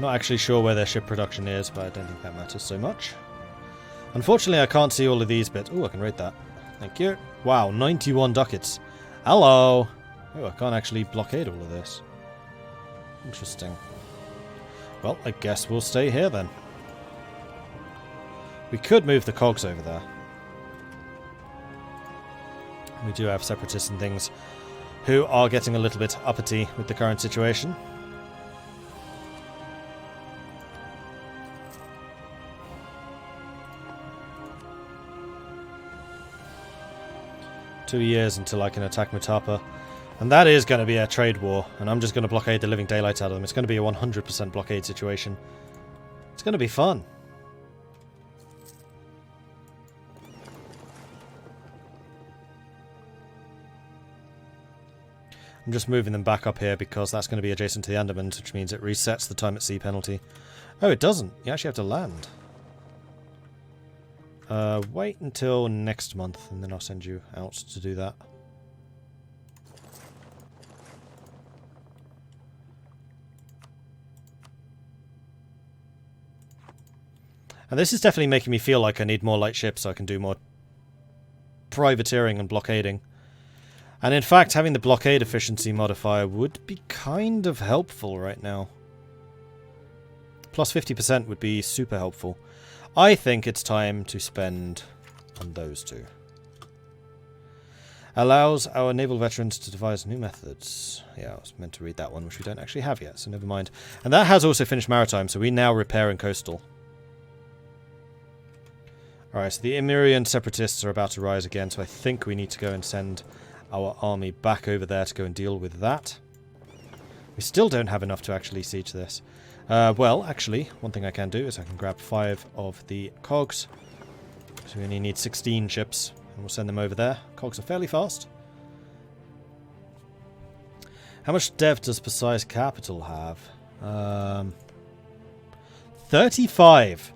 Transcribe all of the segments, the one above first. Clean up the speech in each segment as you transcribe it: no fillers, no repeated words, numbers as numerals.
Not actually sure where their ship production is, but I don't think that matters so much. Unfortunately, I can't see all of these bits. Oh, I can rate that. Thank you. Wow, 91 ducats. Hello! Oh, I can't actually blockade all of this. Interesting. Well, I guess we'll stay here then. We could move the cogs over there. We do have separatists and things who are getting a little bit uppity with the current situation. Two years until I can attack Mutapa. And that is going to be a trade war. And I'm just going to blockade the living daylights out of them. It's going to be a 100% blockade situation. It's going to be fun. I'm just moving them back up here because that's going to be adjacent to the Andamans, which means it resets the time at sea penalty. Oh, it doesn't. You actually have to land. Wait until next month, and then I'll send you out to do that. And this is definitely making me feel like I need more light ships so I can do more privateering and blockading. And in fact, having the blockade efficiency modifier would be kind of helpful right now. Plus 50% would be super helpful. I think it's time to spend on those two. Allows our naval veterans to devise new methods. Yeah, I was meant to read that one, which we don't actually have yet, so never mind. And that has also finished maritime, so we now repair and coastal. Alright, so the Iberian separatists are about to rise again, so I think we need to go and send our army back over there to go and deal with that. We still don't have enough to actually siege this. Well, actually, one thing I can do is I can grab 5 of the cogs. So we only need 16 ships, and we'll send them over there. Cogs are fairly fast. How much dev does Precise Capital have? 35!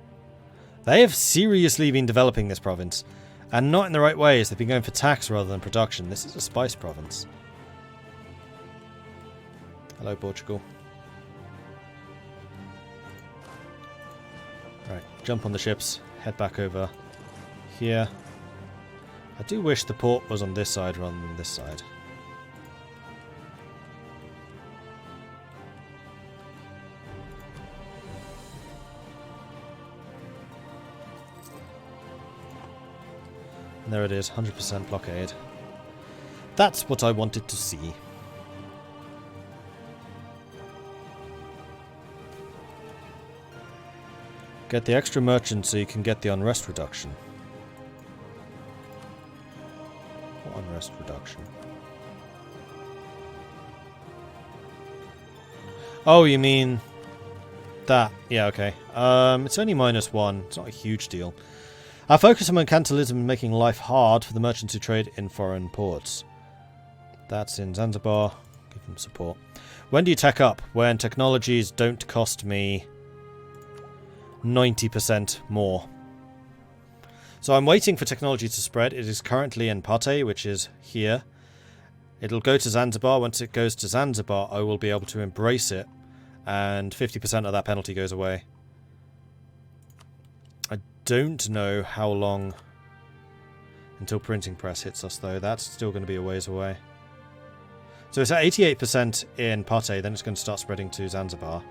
They have seriously been developing this province. And not in the right ways. They've been going for tax rather than production. This is a spice province. Hello, Portugal. Alright, jump on the ships. Head back over here. I do wish the port was on this side rather than this side. And there it is, 100% blockade. That's what I wanted to see. Get the extra merchant so you can get the unrest reduction. What unrest reduction? Oh, you mean that? Yeah, okay. It's only -1. It's not a huge deal. Our focus on mercantilism and making life hard for the merchants who trade in foreign ports. That's in Zanzibar. Give them support. When do you tech up? When technologies don't cost me 90% more. So I'm waiting for technology to spread. It is currently in Pate, which is here. It'll go to Zanzibar. Once it goes to Zanzibar, I will be able to embrace it. And 50% of that penalty goes away. Don't know how long until printing press hits us, though. That's still going to be a ways away. So it's at 88% in Pate, then it's going to start spreading to Zanzibar.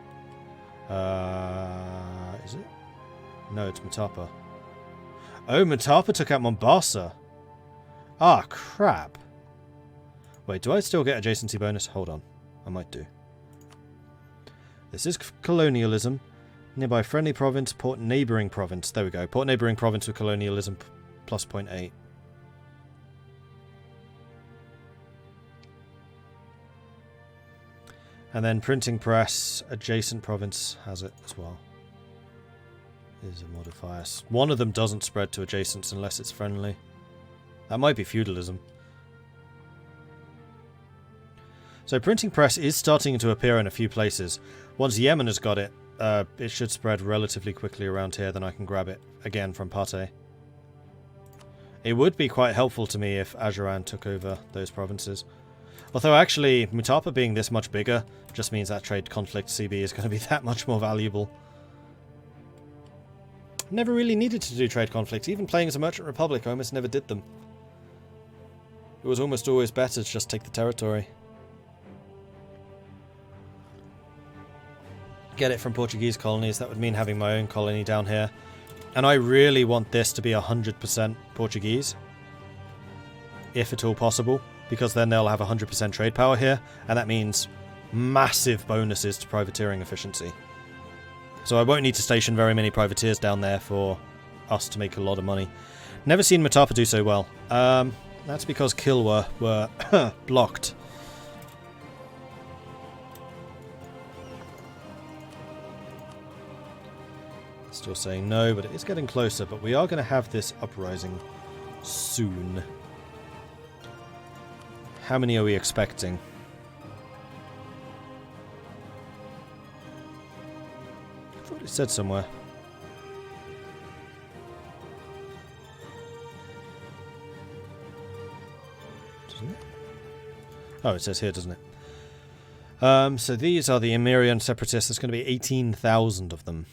Is it? No, it's Mutapa. Oh, Mutapa took out Mombasa. Ah, crap. Wait, do I still get adjacency bonus? Hold on. I might do. This is colonialism. Nearby friendly province, port neighbouring province. There we go. Port neighbouring province with colonialism plus 0.8. And then printing press, adjacent province has it as well. Is a modifier. One of them doesn't spread to adjacents unless it's friendly. That might be feudalism. So printing press is starting to appear in a few places. Once Yemen has got it, it should spread relatively quickly around here, then I can grab it again from Pate. It would be quite helpful to me if Ajuran took over those provinces. Although actually, Mutapa being this much bigger just means that trade conflict CB is going to be that much more valuable. Never really needed to do trade conflicts. Even playing as a merchant republic, I almost never did them. It was almost always better to just take the territory. Get it from Portuguese colonies. That would mean having my own colony down here. And I really want this to be 100% Portuguese. If at all possible. Because then they'll have 100% trade power here. And that means massive bonuses to privateering efficiency. So I won't need to station very many privateers down there for us to make a lot of money. Never seen Mutapa do so well. That's because Kill were blocked. Still saying no, but it is getting closer. But we are going to have this uprising soon. How many are we expecting? I thought it said somewhere. Doesn't it? Oh, it says here, doesn't it? So these are the Iberian separatists. There's going to be 18,000 of them.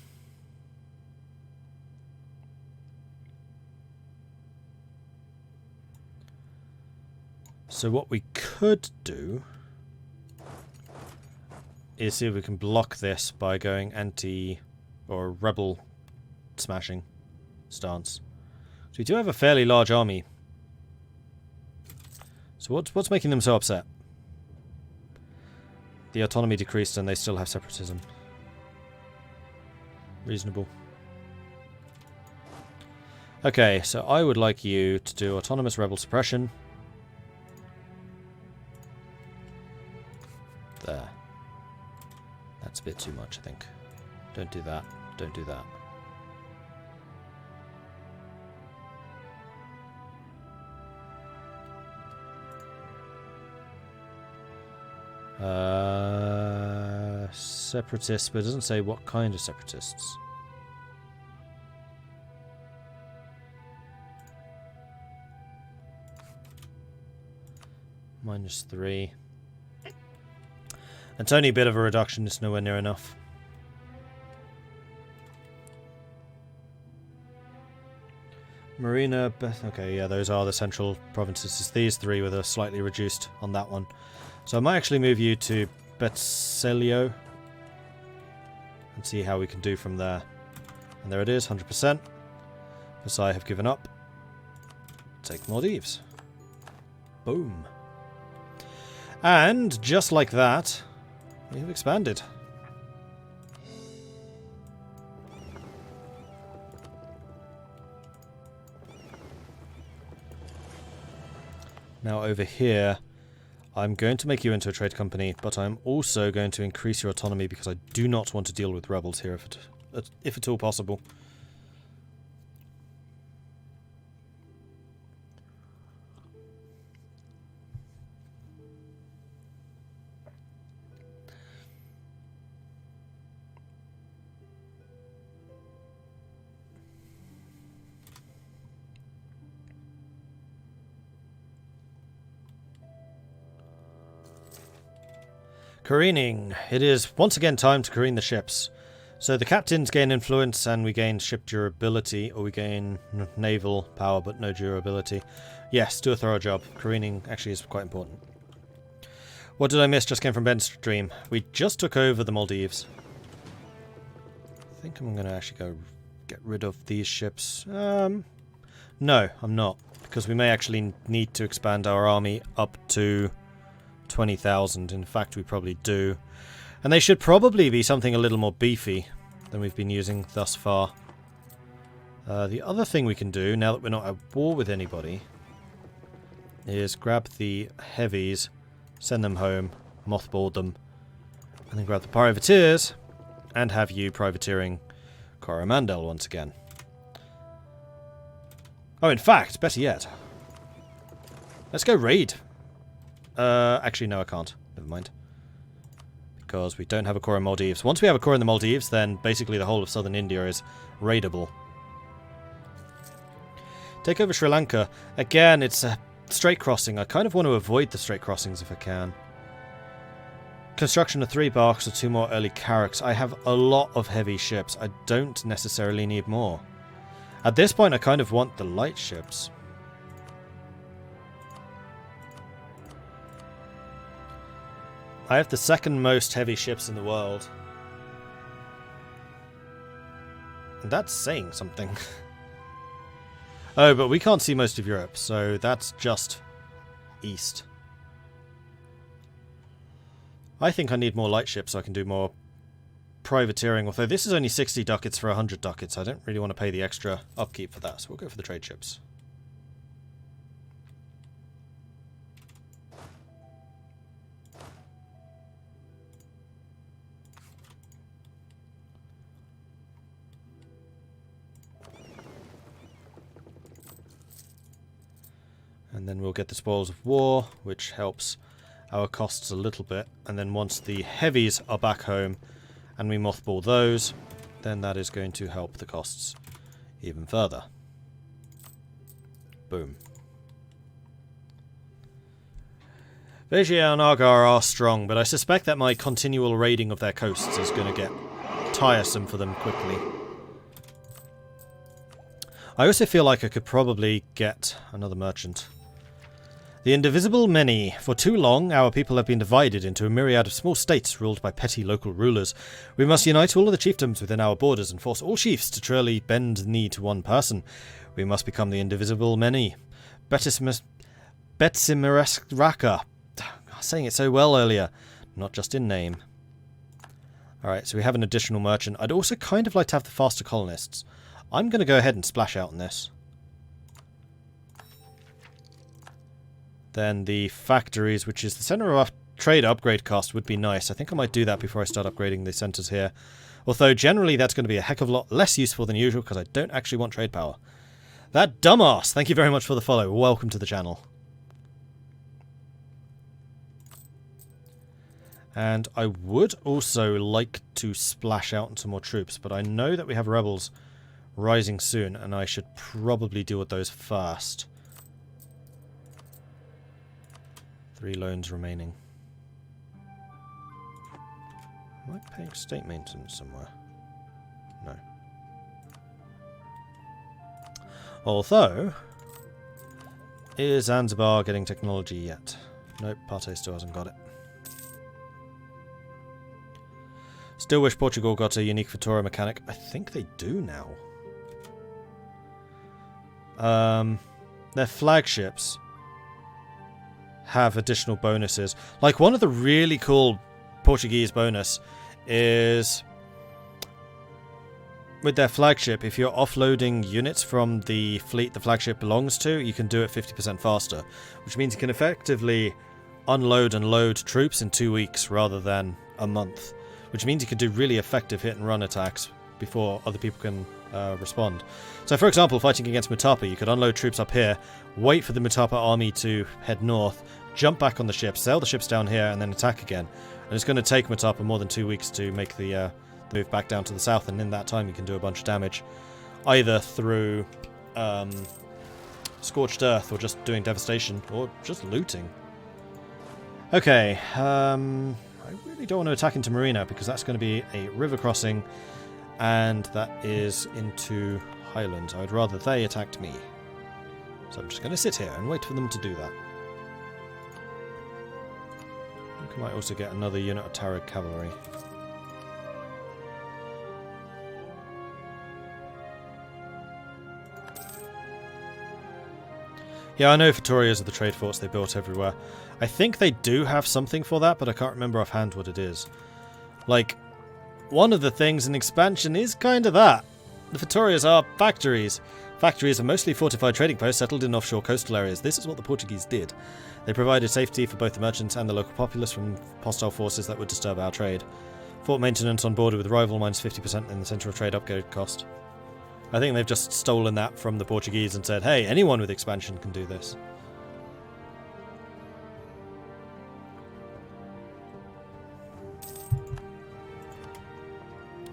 So what we could do is see if we can block this by going anti or rebel smashing stance. So we do have a fairly large army. So what's making them so upset? The autonomy decreased and they still have separatism. Reasonable. Okay, so I would like you to do autonomous rebel suppression. There. That's a bit too much, I think. Don't do that. Don't do that. Separatists, but it doesn't say what kind of separatists. -3. It's only a bit of a reduction, it's nowhere near enough. Marina, okay, yeah, those are the central provinces. It's these three with a slightly reduced on that one. So I might actually move you to Betselio and see how we can do from there. And there it is, 100%. Versailles have given up. Take Maldives. Boom. And just like that, we have expanded. Now over here, I'm going to make you into a trade company, but I'm also going to increase your autonomy because I do not want to deal with rebels here if at all possible. Careening. It is once again time to careen the ships. So the captains gain influence and we gain ship durability, or we gain naval power but no durability. Yes, do a thorough job. Careening actually is quite important. What did I miss? Just came from Ben's stream. We just took over the Maldives. I think I'm going to actually go get rid of these ships. No, I'm not. Because we may actually need to expand our army up to 20,000. In fact, we probably do. And they should probably be something a little more beefy than we've been using thus far. The other thing we can do, now that we're not at war with anybody, is grab the heavies, send them home, mothball them, and then grab the privateers and have you privateering Coromandel once again. Oh, in fact, better yet, let's go raid. Actually, no, I can't. Never mind. Because we don't have a core in Maldives. Once we have a core in the Maldives, then basically the whole of southern India is raidable. Take over Sri Lanka. Again, it's a Strait crossing. I kind of want to avoid the strait crossings if I can. Construction of 3 barks or 2 more early carracks. I have a lot of heavy ships. I don't necessarily need more. At this point, I kind of want the light ships. I have the second most heavy ships in the world. And that's saying something. Oh, but we can't see most of Europe, so that's just east. I think I need more light ships so I can do more privateering, although this is only 60 ducats for 100 ducats. I don't really want to pay the extra upkeep for that, so we'll go for the trade ships. And then we'll get the spoils of war, which helps our costs a little bit. And then once the heavies are back home and we mothball those, then that is going to help the costs even further. Boom. Vigia and Argar are strong, but I suspect that my continual raiding of their coasts is going to get tiresome for them quickly. I also feel like I could probably get another merchant. The indivisible many. For too long, our people have been divided into a myriad of small states ruled by petty local rulers. We must unite all of the chiefdoms within our borders and force all chiefs to truly bend the knee to one person. We must become the indivisible many. Betsimirasraka. Saying it so well earlier, not just in name. Alright, so we have an additional merchant. I'd also kind of like to have the faster colonists. I'm going to go ahead and splash out on this. Then the factories, which is the center of our trade upgrade cost, would be nice. I think I might do that before I start upgrading the centers here. Although generally that's going to be a heck of a lot less useful than usual because I don't actually want trade power. That dumbass! Thank you very much for the follow. Welcome to the channel. And I would also like to splash out into more troops, but I know that we have rebels rising soon, and I should probably deal with those first. 3 loans remaining. Am I paying state maintenance somewhere? No. Although, is Zanzibar getting technology yet? Nope, Partey still hasn't got it. Still wish Portugal got a unique Vittoria mechanic. I think they do now. Their flagships have additional bonuses. Like, one of the really cool Portuguese bonus is with their flagship, if you're offloading units from the fleet the flagship belongs to, you can do it 50% faster, which means you can effectively unload and load troops in 2 weeks rather than a month, which means you can do really effective hit and run attacks before other people can respond. So for example, fighting against Mutapa, you could unload troops up here, wait for the Mutapa army to head north, jump back on the ship, sail the ships down here, and then attack again. And it's going to take Mutapa more than 2 weeks to make the move back down to the south, and in that time you can do a bunch of damage, either through scorched earth, or just doing devastation, or just looting. Okay, I really don't want to attack into Marina, because that's going to be a river crossing, and that is into Highlands. I'd rather they attacked me. So I'm just going to sit here and wait for them to do that. I think I might also get another unit of Tarot cavalry. Yeah, I know Vittorias are the trade forts they built everywhere. I think they do have something for that, but I can't remember offhand what it is. Like, one of the things in expansion is kind of that. The Vittorias are factories. Factories are mostly fortified trading posts settled in offshore coastal areas. This is what the Portuguese did. They provided safety for both the merchants and the local populace from hostile forces that would disturb our trade. Fort maintenance on border with rival minus 50% in the centre of trade upgrade cost. I think they've just stolen that from the Portuguese and said, hey, anyone with expansion can do this.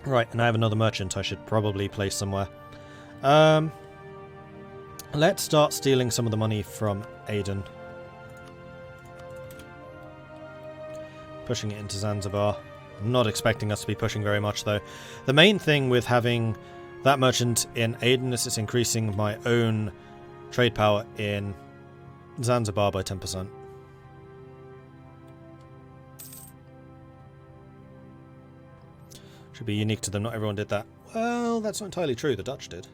Right, and I have another merchant I should probably place somewhere. Let's start stealing some of the money from Aden. Pushing it into Zanzibar. I'm not expecting us to be pushing very much, though. The main thing with having that merchant in Aden is it's increasing my own trade power in Zanzibar by 10%. Should be unique to them. Not everyone did that. Well, that's not entirely true. The Dutch did.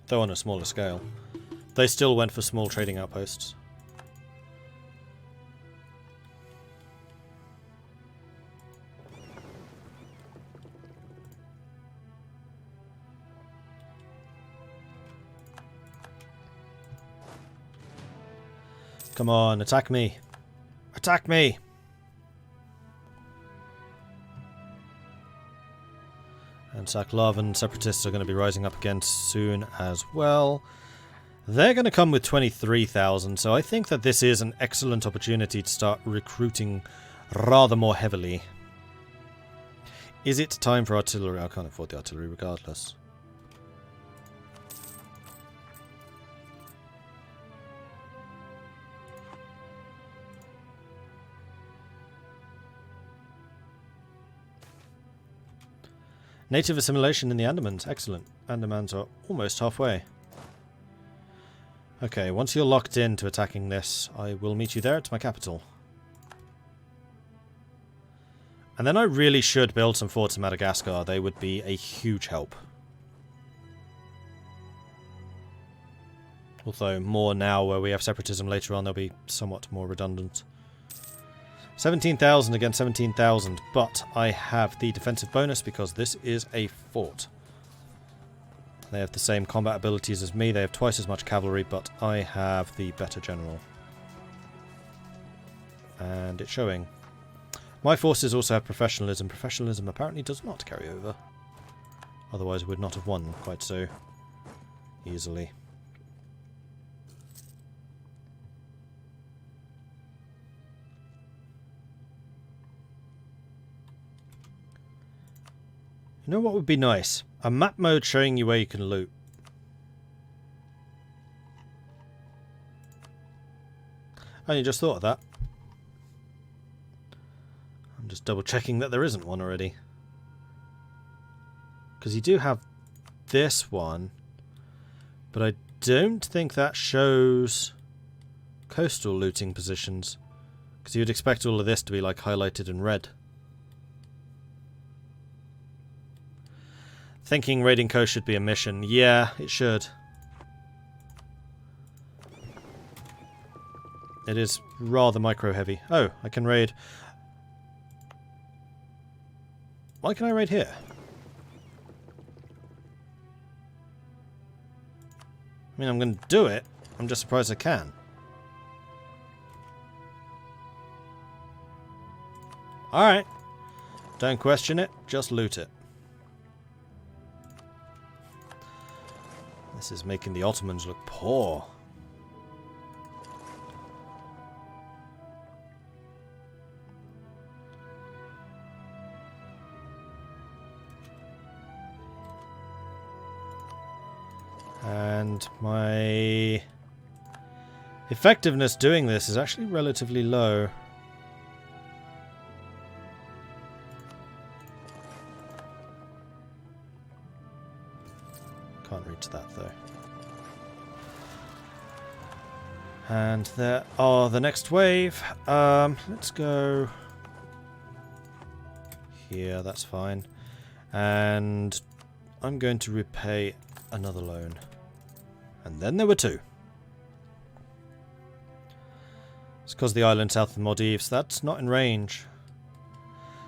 Though on a smaller scale. They still went for small trading outposts. Come on, attack me. Attack me! And Saklav and Separatists are going to be rising up again soon as well. They're going to come with 23,000, so I think that this is an excellent opportunity to start recruiting rather more heavily. Is it time for artillery? I can't afford the artillery regardless. Native assimilation in the Andamans. Excellent. Andamans are almost halfway. Okay, once you're locked into attacking this, I will meet you there at my capital. And then I really should build some forts in Madagascar. They would be a huge help. Although more now where we have separatism later on, they'll be somewhat more redundant. 17,000 against 17,000, but I have the defensive bonus because this is a fort. They have the same combat abilities as me. They have twice as much cavalry, but I have the better general. And it's showing. My forces also have professionalism. Professionalism apparently does not carry over. Otherwise, we would not have won quite so easily. You know what would be nice? A map mode showing you where you can loot. I only just thought of that. I'm just double checking that there isn't one already. Because you do have this one, but I don't think that shows coastal looting positions. Because you'd expect all of this to be like highlighted in red. Thinking raiding coast should be a mission. Yeah, it should. It is rather micro-heavy. Oh, I can raid. Why can I raid here? I mean, I'm going to do it. I'm just surprised I can. Alright. Don't question it, just loot it. This is making the Ottomans look poor. And my effectiveness doing this is actually relatively low. Can't reach that though. And there are the next wave. Let's go here, that's fine. And I'm going to repay another loan. And then there were two. It's because the island south of the Maldives, that's not in range.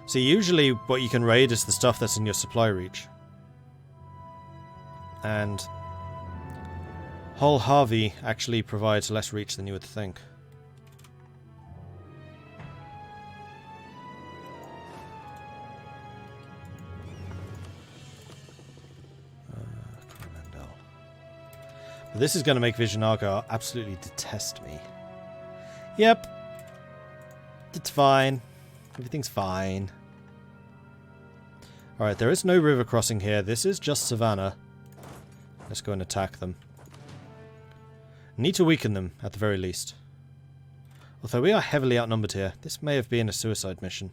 See, usually what you can raid is the stuff that's in your supply reach. And Hull Harvey actually provides less reach than you would think. This is going to make Vijayanagara absolutely detest me. Yep. It's fine. Everything's fine. Alright, there is no river crossing here. This is just savannah. Let's go and attack them. Need to weaken them, at the very least. Although we are heavily outnumbered here. This may have been a suicide mission.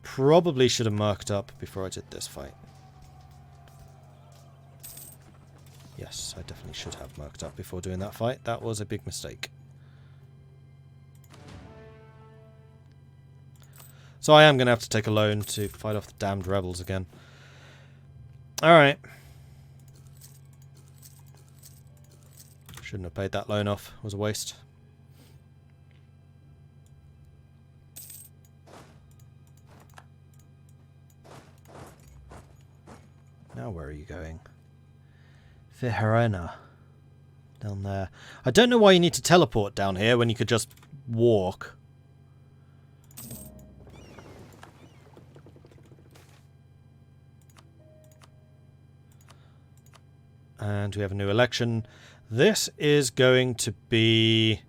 Probably should have marked up before I did this fight. Yes, I definitely should have marked up before doing that fight. That was a big mistake. So I am going to have to take a loan to fight off the damned rebels again. Alright. Shouldn't have paid that loan off. It was a waste. Now where are you going? Verona. Down there. I don't know why you need to teleport down here when you could just walk. And we have a new election. This is going to be...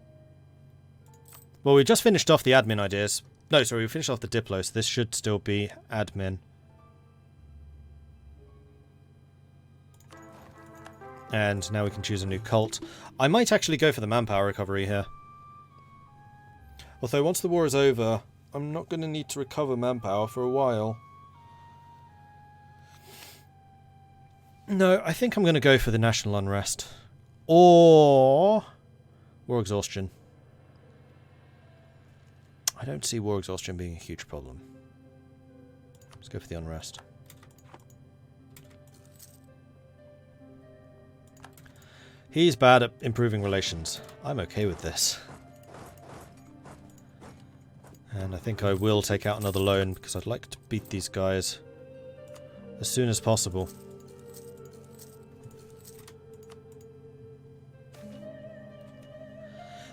Well, we just finished off the admin ideas. No, sorry, we finished off the Diplo, so this should still be admin. And now we can choose a new cult. I might actually go for the manpower recovery here. Although once the war is over, I'm not going to need to recover manpower for a while. No, I think I'm going to go for the national unrest. Or war exhaustion. I don't see war exhaustion being a huge problem. Let's go for the unrest. He's bad at improving relations. I'm okay with this. And I think I will take out another loan because I'd like to beat these guys as soon as possible.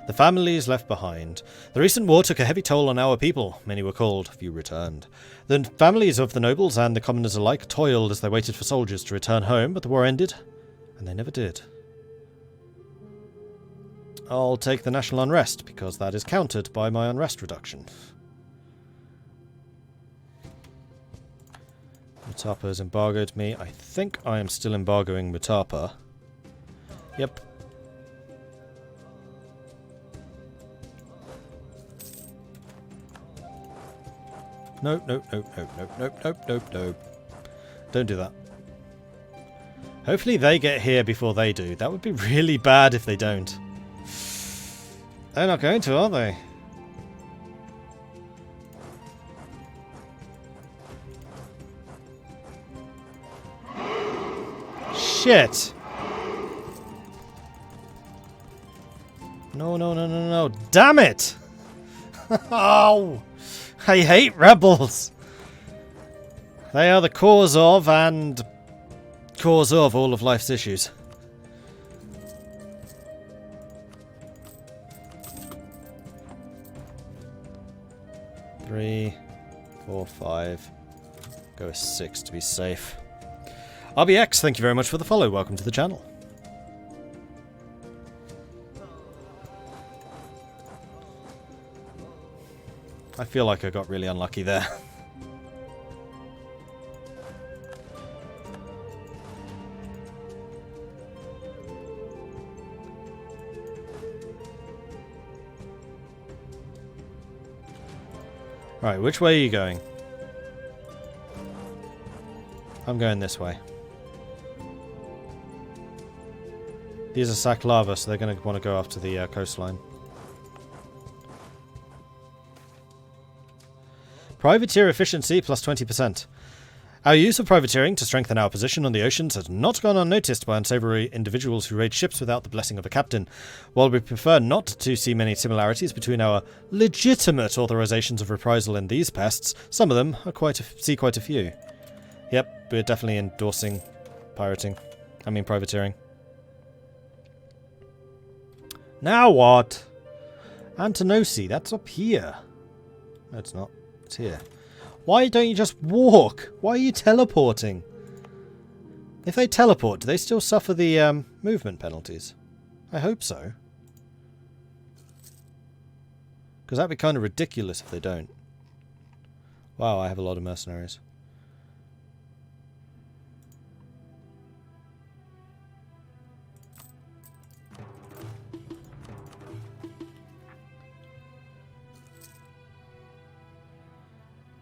The families left behind. The recent war took a heavy toll on our people. Many were called, few returned. The families of the nobles and the commoners alike toiled as they waited for soldiers to return home, but the war ended, and they never did. I'll take the national unrest, because that is countered by my unrest reduction. Mutapa has embargoed me. I think I am still embargoing Mutapa. Yep. Nope, nope, nope, nope, nope, nope, nope, nope, nope. Don't do that. Hopefully they get here before they do. That would be really bad if they don't. They're not going to, are they? Shit! No, no, no, no, no. Damn it! Oh! I hate rebels! They are the cause of all of life's issues. Three, 4, 5. Go with 6 to be safe. RBX, thank you very much for the follow. Welcome to the channel. I feel like I got really unlucky there. Right, which way are you going? I'm going this way. These are sack lava, so they're going to want to go after the coastline. Privateer efficiency plus 20%. Our use of privateering to strengthen our position on the oceans has not gone unnoticed by unsavory individuals who raid ships without the blessing of a captain. While we prefer not to see many similarities between our legitimate authorizations of reprisal and these pests, some of them are see quite a few. Yep, we're definitely endorsing privateering. Now what? Antinosi, that's up here. No, it's not. It's here. Why don't you just walk? Why are you teleporting? If they teleport, do they still suffer the movement penalties? I hope so. Because that'd be kind of ridiculous if they don't. Wow, I have a lot of mercenaries.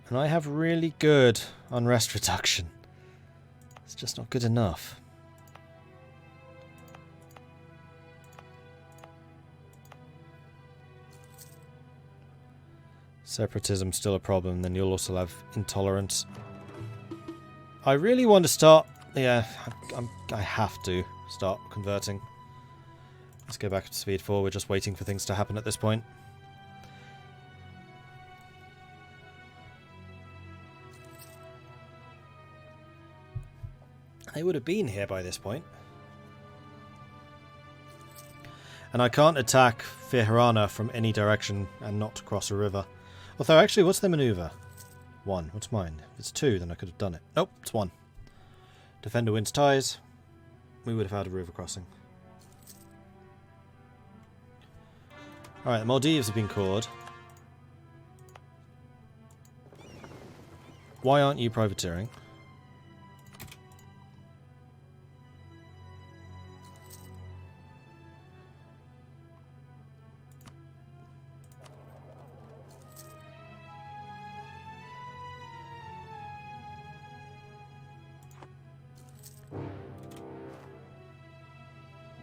And I have really good unrest reduction. It's just not good enough. Separatism still a problem, then you'll also have intolerance. I really want to start... Yeah, I have to start converting. Let's go back to speed 4. We're just waiting for things to happen at this point. They would have been here by this point. And I can't attack Feharana from any direction and not cross a river. Although, actually, what's their maneuver? 1. What's mine? If it's 2, then I could have done it. Nope, it's 1. Defender wins ties. We would have had a river crossing. Alright, the Maldives have been caught. Why aren't you privateering?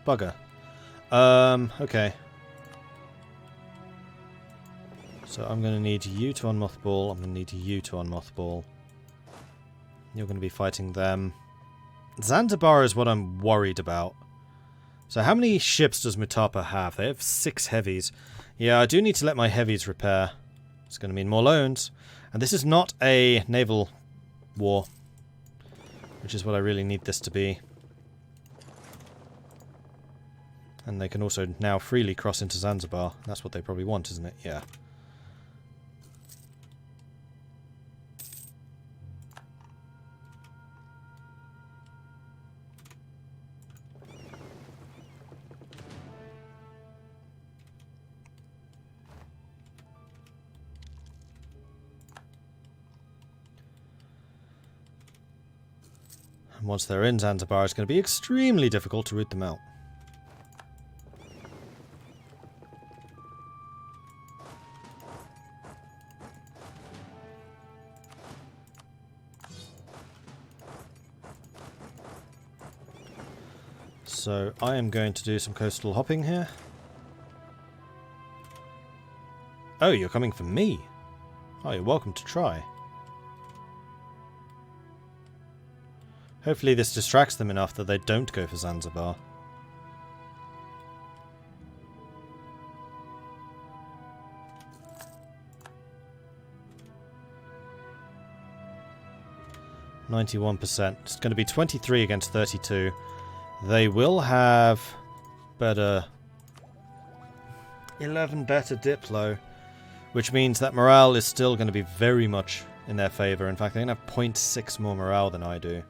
Bugger. Okay. So I'm going to need you to unmothball. I'm going to need you to unmothball. You're going to be fighting them. Zanzibar is what I'm worried about. So how many ships does Mutapa have? They have 6 heavies. Yeah, I do need to let my heavies repair. It's going to mean more loans. And this is not a naval war, which is what I really need this to be. And they can also now freely cross into Zanzibar. That's what they probably want, isn't it? Yeah. And once they're in Zanzibar, it's going to be extremely difficult to root them out. So I am going to do some coastal hopping here. Oh, you're coming for me? Oh, you're welcome to try. Hopefully this distracts them enough that they don't go for Zanzibar. %. It's going to be 23 against 32. They will have better... 11 better Diplo, which means that morale is still going to be very much in their favour. In fact, they're going to have 0.6 more morale than I do.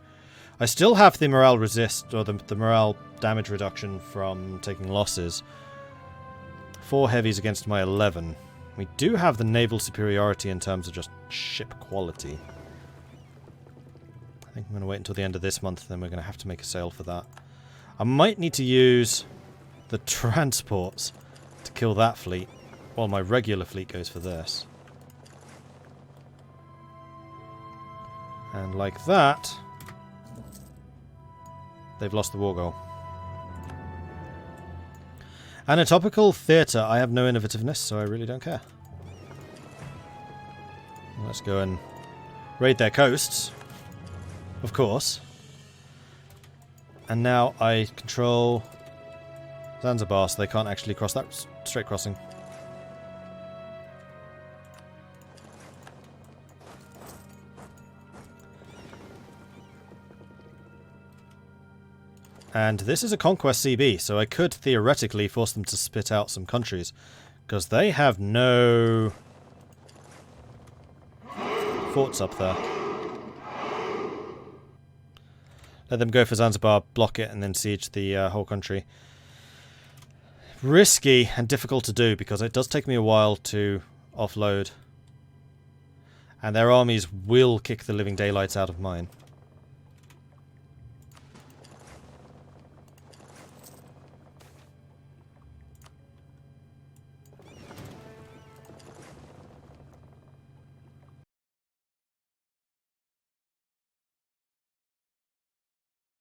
I still have the morale resist, or the morale damage reduction from taking losses. 4 heavies against my 11. We do have the naval superiority in terms of just ship quality. I think I'm going to wait until the end of this month, then we're going to have to make a sale for that. I might need to use the transports to kill that fleet, while my regular fleet goes for this. And like that, they've lost the war goal. Anatopical theatre, I have no innovativeness, so I really don't care. Let's go and raid their coasts, of course. And now I control Zanzibar, so they can't actually cross that straight crossing. And this is a conquest CB, so I could theoretically force them to spit out some countries, because they have no forts up there. Let them go for Zanzibar, block it, and then siege the whole country. Risky and difficult to do, because it does take me a while to offload. And their armies will kick the living daylights out of mine.